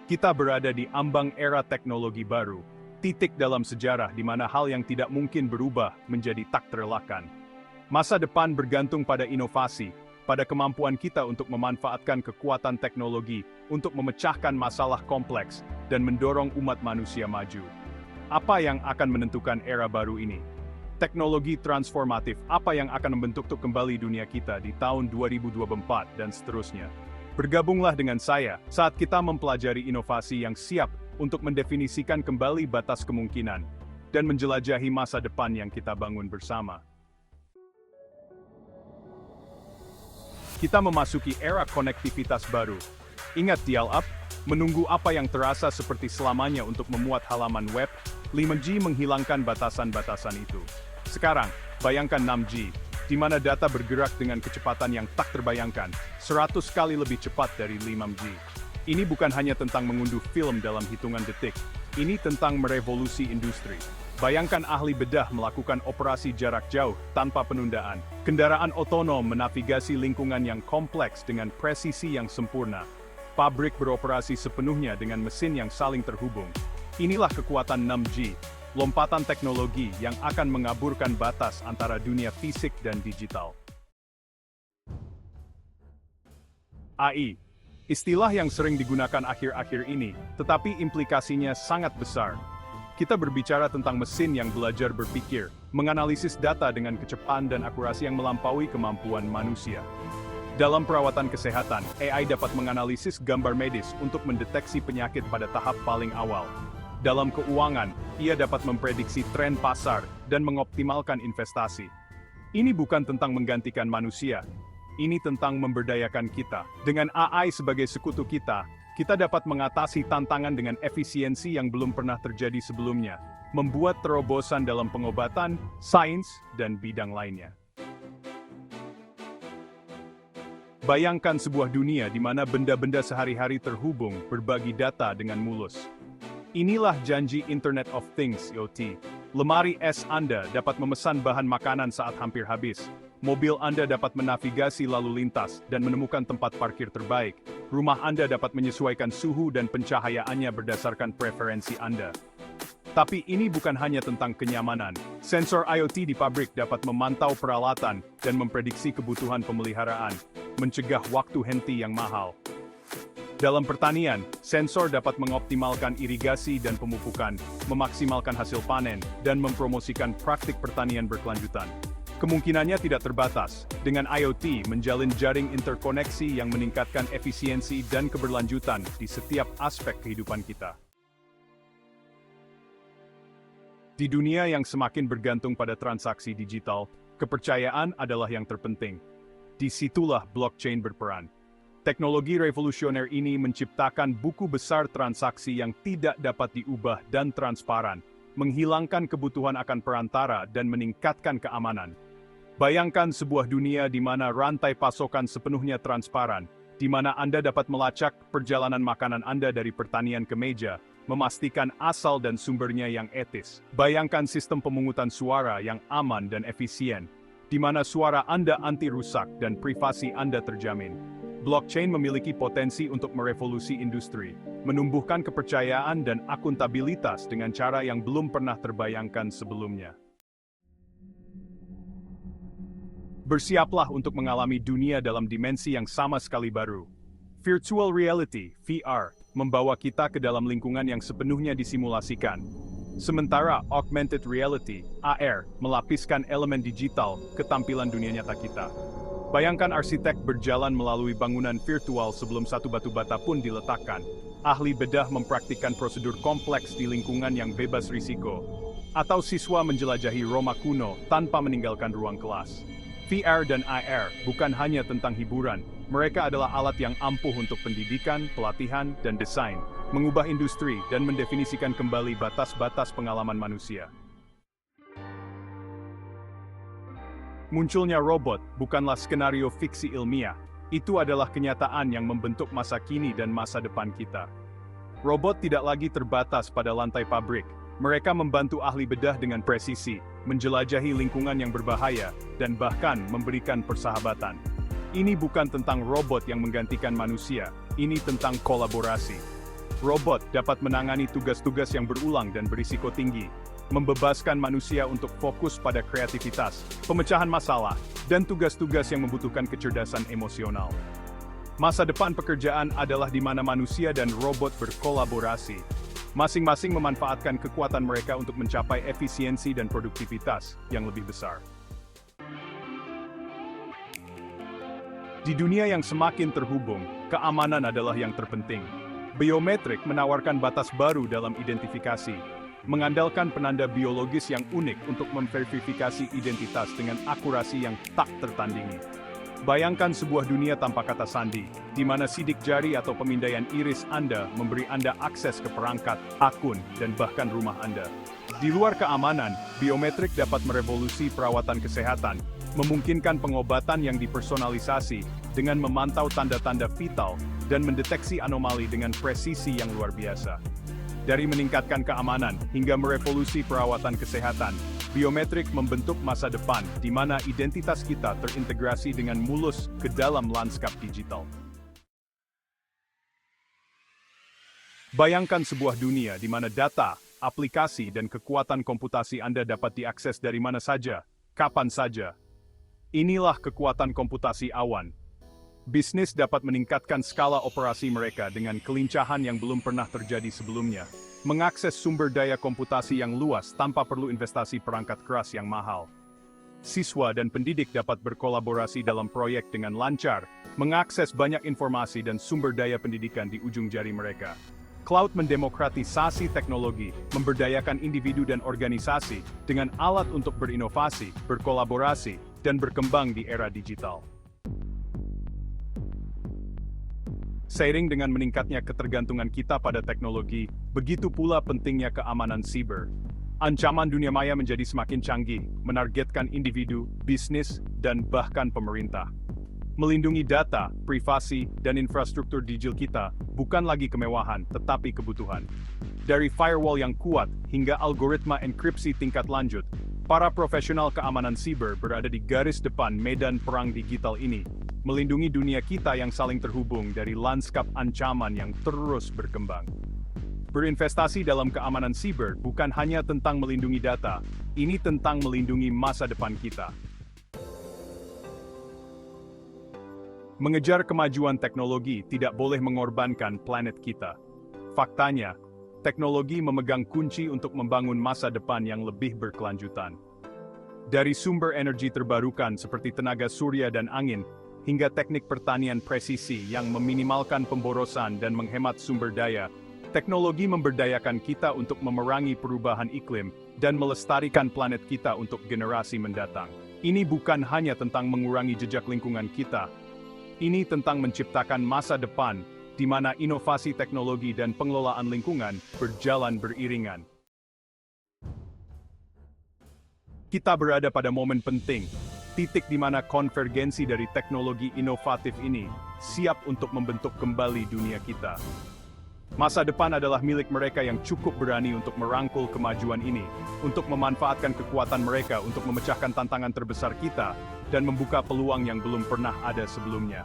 Kita berada di ambang era teknologi baru, titik dalam sejarah di mana hal yang tidak mungkin berubah menjadi tak terelakkan. Masa depan bergantung pada inovasi, pada kemampuan kita untuk memanfaatkan kekuatan teknologi untuk memecahkan masalah kompleks dan mendorong umat manusia maju. Apa yang akan menentukan era baru ini? Teknologi transformatif apa yang akan membentuk kembali dunia kita di tahun 2024 dan seterusnya. Bergabunglah dengan saya saat kita mempelajari inovasi yang siap untuk mendefinisikan kembali batas kemungkinan dan menjelajahi masa depan yang kita bangun bersama. Kita memasuki era konektivitas baru. Ingat dial-up, menunggu apa yang terasa seperti selamanya untuk memuat halaman web, 5G menghilangkan batasan-batasan itu. Sekarang, bayangkan 6G, di mana data bergerak dengan kecepatan yang tak terbayangkan, 100 kali lebih cepat dari 5G. Ini bukan hanya tentang mengunduh film dalam hitungan detik, ini tentang merevolusi industri. Bayangkan ahli bedah melakukan operasi jarak jauh tanpa penundaan. Kendaraan otonom menavigasi lingkungan yang kompleks dengan presisi yang sempurna. Pabrik beroperasi sepenuhnya dengan mesin yang saling terhubung. Inilah kekuatan 6G. Lompatan teknologi yang akan mengaburkan batas antara dunia fisik dan digital. AI, istilah yang sering digunakan akhir-akhir ini, tetapi implikasinya sangat besar. Kita berbicara tentang mesin yang belajar berpikir, menganalisis data dengan kecepatan dan akurasi yang melampaui kemampuan manusia. Dalam perawatan kesehatan, AI dapat menganalisis gambar medis untuk mendeteksi penyakit pada tahap paling awal. Dalam keuangan, ia dapat memprediksi tren pasar dan mengoptimalkan investasi. Ini bukan tentang menggantikan manusia, ini tentang memberdayakan kita. Dengan AI sebagai sekutu kita dapat mengatasi tantangan dengan efisiensi yang belum pernah terjadi sebelumnya, membuat terobosan dalam pengobatan, sains, dan bidang lainnya. Bayangkan sebuah dunia di mana benda-benda sehari-hari terhubung, berbagi data dengan mulus. Inilah janji Internet of Things (IoT). Lemari es Anda dapat memesan bahan makanan saat hampir habis. Mobil Anda dapat menavigasi lalu lintas dan menemukan tempat parkir terbaik. Rumah Anda dapat menyesuaikan suhu dan pencahayaannya berdasarkan preferensi Anda. Tapi ini bukan hanya tentang kenyamanan. Sensor IoT di pabrik dapat memantau peralatan dan memprediksi kebutuhan pemeliharaan, mencegah waktu henti yang mahal. Dalam pertanian, sensor dapat mengoptimalkan irigasi dan pemupukan, memaksimalkan hasil panen, dan mempromosikan praktik pertanian berkelanjutan. Kemungkinannya tidak terbatas, dengan IoT menjalin jaring interkoneksi yang meningkatkan efisiensi dan keberlanjutan di setiap aspek kehidupan kita. Di dunia yang semakin bergantung pada transaksi digital, kepercayaan adalah yang terpenting. Disitulah blockchain berperan. Teknologi revolusioner ini menciptakan buku besar transaksi yang tidak dapat diubah dan transparan, menghilangkan kebutuhan akan perantara dan meningkatkan keamanan. Bayangkan sebuah dunia di mana rantai pasokan sepenuhnya transparan, di mana Anda dapat melacak perjalanan makanan Anda dari pertanian ke meja, memastikan asal dan sumbernya yang etis. Bayangkan sistem pemungutan suara yang aman dan efisien, di mana suara Anda anti rusak dan privasi Anda terjamin. Blockchain memiliki potensi untuk merevolusi industri, menumbuhkan kepercayaan dan akuntabilitas dengan cara yang belum pernah terbayangkan sebelumnya. Bersiaplah untuk mengalami dunia dalam dimensi yang sama sekali baru. Virtual reality, VR, membawa kita ke dalam lingkungan yang sepenuhnya disimulasikan. Sementara augmented reality, AR, melapiskan elemen digital ke tampilan dunia nyata kita. Bayangkan arsitek berjalan melalui bangunan virtual sebelum satu batu bata pun diletakkan. Ahli bedah mempraktikkan prosedur kompleks di lingkungan yang bebas risiko. Atau siswa menjelajahi Roma kuno tanpa meninggalkan ruang kelas. VR dan AR bukan hanya tentang hiburan, mereka adalah alat yang ampuh untuk pendidikan, pelatihan, dan desain, mengubah industri dan mendefinisikan kembali batas-batas pengalaman manusia. Munculnya robot bukanlah skenario fiksi ilmiah, itu adalah kenyataan yang membentuk masa kini dan masa depan kita. Robot tidak lagi terbatas pada lantai pabrik, mereka membantu ahli bedah dengan presisi, menjelajahi lingkungan yang berbahaya, dan bahkan memberikan persahabatan. Ini bukan tentang robot yang menggantikan manusia, ini tentang kolaborasi. Robot dapat menangani tugas-tugas yang berulang dan berisiko tinggi, membebaskan manusia untuk fokus pada kreativitas, pemecahan masalah, dan tugas-tugas yang membutuhkan kecerdasan emosional. Masa depan pekerjaan adalah di mana manusia dan robot berkolaborasi. Masing-masing memanfaatkan kekuatan mereka untuk mencapai efisiensi dan produktivitas yang lebih besar. Di dunia yang semakin terhubung, keamanan adalah yang terpenting. Biometrik menawarkan batas baru dalam identifikasi, mengandalkan penanda biologis yang unik untuk memverifikasi identitas dengan akurasi yang tak tertandingi. Bayangkan sebuah dunia tanpa kata sandi, di mana sidik jari atau pemindaian iris Anda memberi Anda akses ke perangkat, akun, dan bahkan rumah Anda. Di luar keamanan, biometrik dapat merevolusi perawatan kesehatan, memungkinkan pengobatan yang dipersonalisasi dengan memantau tanda-tanda vital dan mendeteksi anomali dengan presisi yang luar biasa. Dari meningkatkan keamanan hingga merevolusi perawatan kesehatan, biometrik membentuk masa depan di mana identitas kita terintegrasi dengan mulus ke dalam lanskap digital. Bayangkan sebuah dunia di mana data, aplikasi, dan kekuatan komputasi Anda dapat diakses dari mana saja, kapan saja. Inilah kekuatan komputasi awan. Bisnis dapat meningkatkan skala operasi mereka dengan kelincahan yang belum pernah terjadi sebelumnya, mengakses sumber daya komputasi yang luas tanpa perlu investasi perangkat keras yang mahal. Siswa dan pendidik dapat berkolaborasi dalam proyek dengan lancar, mengakses banyak informasi dan sumber daya pendidikan di ujung jari mereka. Cloud mendemokratisasi teknologi, memberdayakan individu dan organisasi dengan alat untuk berinovasi, berkolaborasi, dan berkembang di era digital. Seiring dengan meningkatnya ketergantungan kita pada teknologi, begitu pula pentingnya keamanan siber. Ancaman dunia maya menjadi semakin canggih, menargetkan individu, bisnis, dan bahkan pemerintah. Melindungi data, privasi, dan infrastruktur digital kita bukan lagi kemewahan, tetapi kebutuhan. Dari firewall yang kuat hingga algoritma enkripsi tingkat lanjut, para profesional keamanan siber berada di garis depan medan perang digital ini, melindungi dunia kita yang saling terhubung dari lanskap ancaman yang terus berkembang. Berinvestasi dalam keamanan siber bukan hanya tentang melindungi data, ini tentang melindungi masa depan kita. Mengejar kemajuan teknologi tidak boleh mengorbankan planet kita. Faktanya, teknologi memegang kunci untuk membangun masa depan yang lebih berkelanjutan. Dari sumber energi terbarukan seperti tenaga surya dan angin, hingga teknik pertanian presisi yang meminimalkan pemborosan dan menghemat sumber daya, teknologi memberdayakan kita untuk memerangi perubahan iklim dan melestarikan planet kita untuk generasi mendatang. Ini bukan hanya tentang mengurangi jejak lingkungan kita, ini tentang menciptakan masa depan di mana inovasi teknologi dan pengelolaan lingkungan berjalan beriringan. Kita berada pada momen penting, titik di mana konvergensi dari teknologi inovatif ini siap untuk membentuk kembali dunia kita. Masa depan adalah milik mereka yang cukup berani untuk merangkul kemajuan ini, untuk memanfaatkan kekuatan mereka untuk memecahkan tantangan terbesar kita, dan membuka peluang yang belum pernah ada sebelumnya.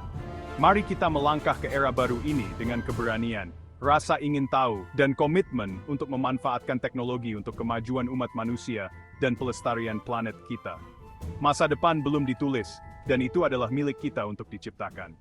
Mari kita melangkah ke era baru ini dengan keberanian, rasa ingin tahu, dan komitmen untuk memanfaatkan teknologi untuk kemajuan umat manusia dan pelestarian planet kita. Masa depan belum ditulis, dan itu adalah milik kita untuk diciptakan.